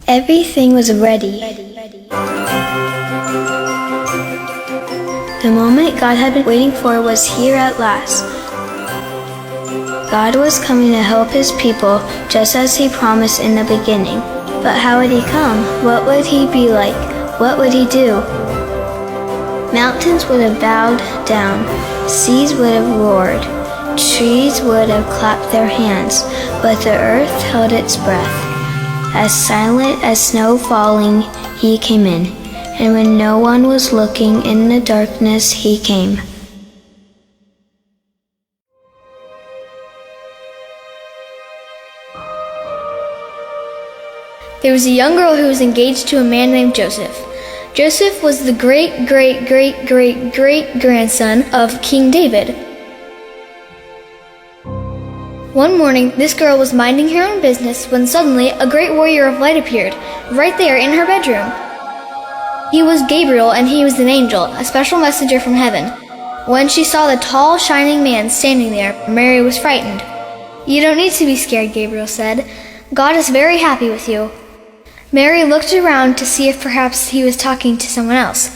Everything was ready. The moment God had been waiting for was here at last. God was coming to help his people just as he promised in the beginning. But how would he come? What would he be like? What would he do? Mountains would have bowed down, seas would have roared, trees would have clapped their hands, but the earth held its breath. As silent as snow falling, he came in, and when no one was looking in the darkness, he came. There was a young girl who was engaged to a man named Joseph. Joseph was the great-great-great-great-grandson of King David. One morning, this girl was minding her own business when suddenly a great warrior of light appeared, right there in her bedroom. He was Gabriel, and he was an angel, a special messenger from heaven. When she saw the tall, shining man standing there, Mary was frightened. "You don't need to be scared," Gabriel said. "God is very happy with you." Mary looked around to see if perhaps he was talking to someone else.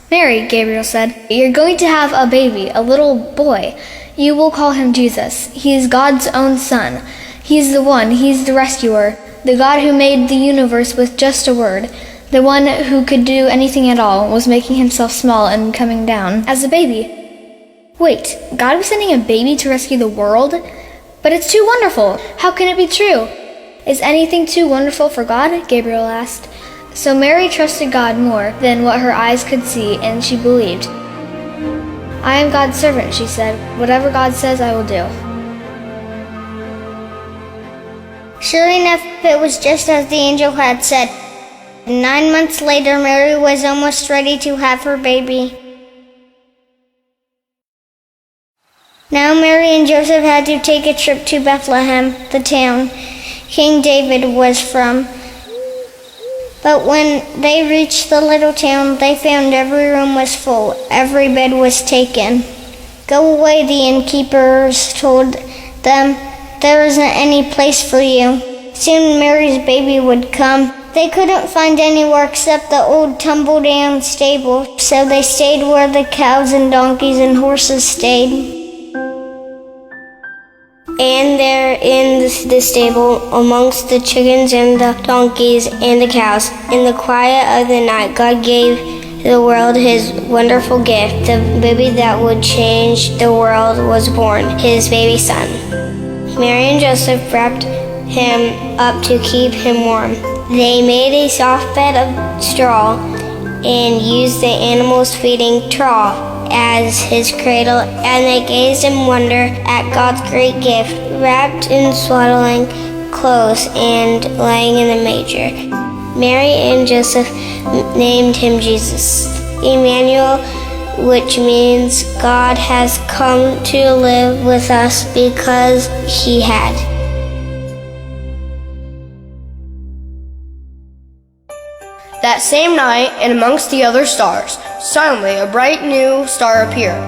"Mary," Gabriel said, "you're going to have a baby, a little boy. You will call him Jesus. He is God's own son. He's the one, he's the rescuer, the God who made the universe with just a word. The one who could do anything at all was making himself small and coming down as a baby." Wait, God was sending a baby to rescue the world? But it's too wonderful. How can it be true? Is anything too wonderful for God? Gabriel asked. So Mary trusted God more than what her eyes could see, and she believed. "I am God's servant," she said. "Whatever God says, I will do." Sure enough, it was just as the angel had said. 9 months later, Mary was almost ready to have her baby. Now Mary and Joseph had to take a trip to Bethlehem, the town King David was from. But when they reached the little town, they found every room was full, every bed was taken. "Go away," the innkeepers told them. "There isn't any place for you." Soon Mary's baby would come. They couldn't find anywhere except the old tumble-down stable, so they stayed where the cows and donkeys and horses stayed. And there in the stable, amongst the chickens and the donkeys and the cows, in the quiet of the night, God gave the world his wonderful gift. The baby that would change the world was born, his baby son. Mary and Joseph wrapped him up to keep him warm. They made a soft bed of straw and used the animals' feeding trough as his cradle, and they gazed in wonder at God's great gift, wrapped in swaddling clothes and lying in a manger. Mary and Joseph named him Jesus, Emmanuel, which means God has come to live with us, because he had. That same night, and amongst the other stars, suddenly a bright new star appeared.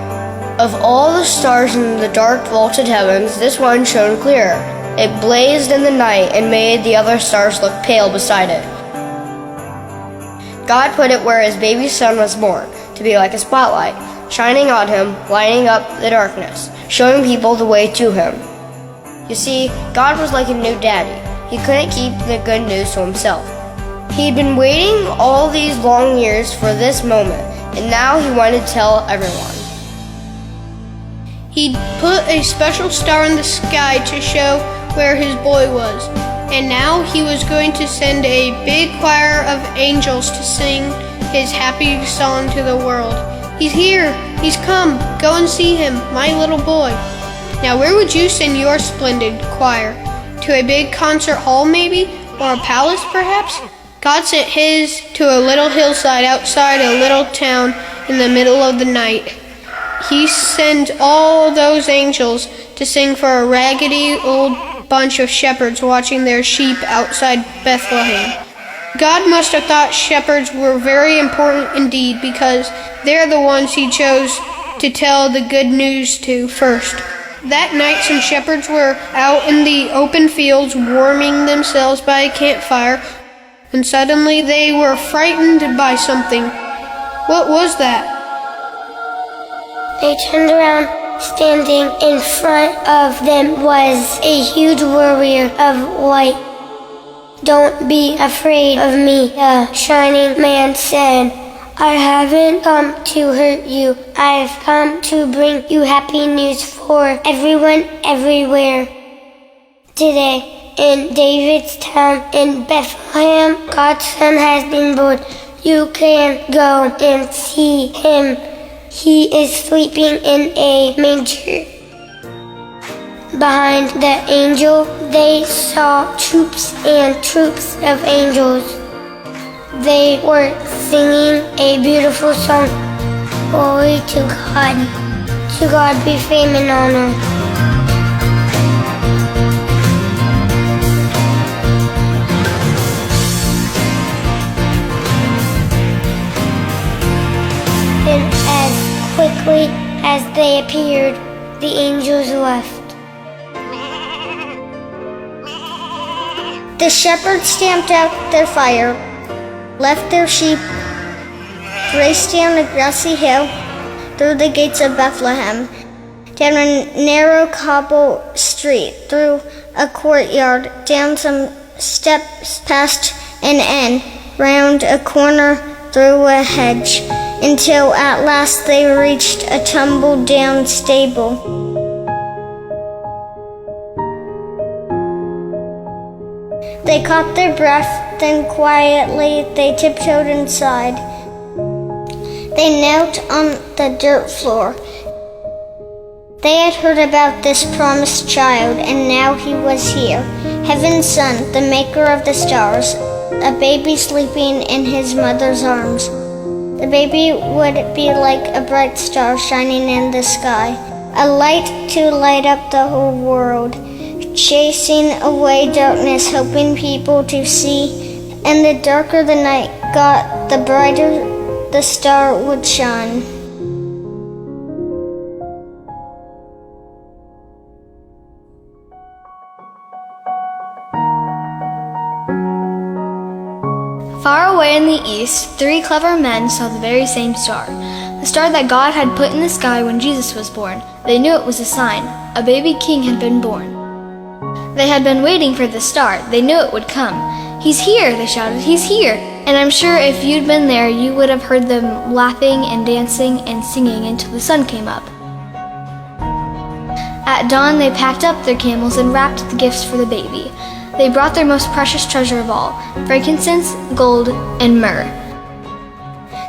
Of all the stars in the dark vaulted heavens, this one shone clearer. It blazed in the night and made the other stars look pale beside it. God put it where his baby son was born, to be like a spotlight, shining on him, lighting up the darkness, showing people the way to him. You see, God was like a new daddy. He couldn't keep the good news to himself. He'd been waiting all these long years for this moment, and now he wanted to tell everyone. He'd put a special star in the sky to show where his boy was, and now he was going to send a big choir of angels to sing his happy song to the world. "He's here! He's come! Go and see him, my little boy." Now where would you send your splendid choir? To a big concert hall maybe? Or a palace perhaps? God sent his to a little hillside outside a little town in the middle of the night. He sent all those angels to sing for a raggedy old bunch of shepherds watching their sheep outside Bethlehem. God must have thought shepherds were very important indeed, because they're the ones he chose to tell the good news to first. That night some shepherds were out in the open fields warming themselves by a campfire when suddenly they were frightened by something. What was that? They turned around. Standing in front of them was a huge warrior of light. "Don't be afraid of me," the shining man said. "I haven't come to hurt you. I've come to bring you happy news for everyone everywhere. Today, in David's town in Bethlehem, God's son has been born. You can go and see him. He is sleeping in a manger." Behind the angel, they saw troops and troops of angels. They were singing a beautiful song. "Glory to God. To God be fame and honor." And as quickly as they appeared, the angels left. The shepherds stamped out their fire, left their sheep, raced down a grassy hill, through the gates of Bethlehem, down a narrow cobble street, through a courtyard, down some steps past an inn, round a corner, through a hedge, until at last they reached a tumble-down stable. They caught their breath, then quietly they tiptoed inside. They knelt on the dirt floor. They had heard about this promised child, and now he was here, Heaven's Son, the maker of the stars, a baby sleeping in his mother's arms. The baby would be like a bright star shining in the sky, a light to light up the whole world, chasing away darkness, helping people to see. And the darker the night got, the brighter the star would shine. Far away in the east, 3 clever men saw the very same star, the star that God had put in the sky when Jesus was born. They knew it was a sign. A baby king had been born. They had been waiting for the star. They knew it would come. "He's here," they shouted. "He's here." And I'm sure if you'd been there, you would have heard them laughing and dancing and singing until the sun came up. At dawn, they packed up their camels and wrapped the gifts for the baby. They brought their most precious treasure of all, frankincense, gold, and myrrh.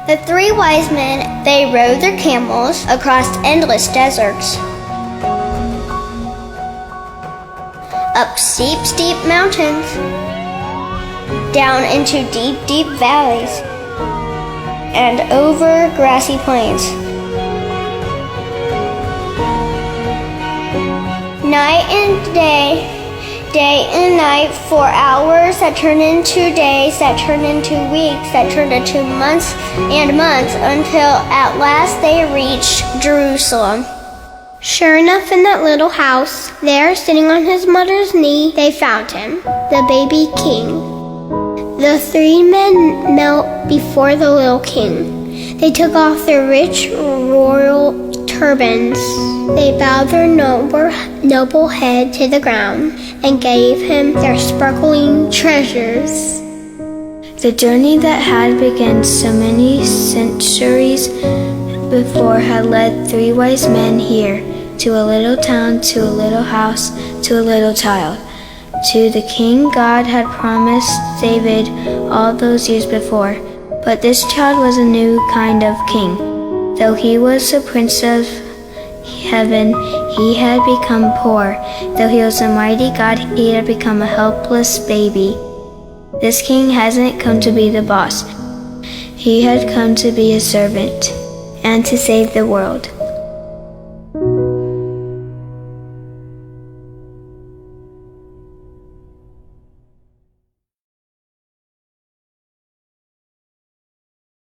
The 3 wise men, they rode their camels across endless deserts, up steep, steep mountains, down into deep, deep valleys, and over grassy plains. Night and day, day and night, for hours that turned into days, that turned into weeks, that turned into months and months, until at last they reached Jerusalem. Sure enough, in that little house, there, sitting on his mother's knee, they found him, the baby king. The 3 men knelt before the little king. They took off their rich royal turbans. They bowed their noble head to the ground and gave him their sparkling treasures. The journey that had begun so many centuries before had led 3 wise men here, to a little town, to a little house, to a little child, to the king God had promised David all those years before. But this child was a new kind of king. Though he was a prince of heaven, he had become poor. Though he was a mighty God, he had become a helpless baby. This king hasn't come to be the boss. He had come to be a servant and to save the world.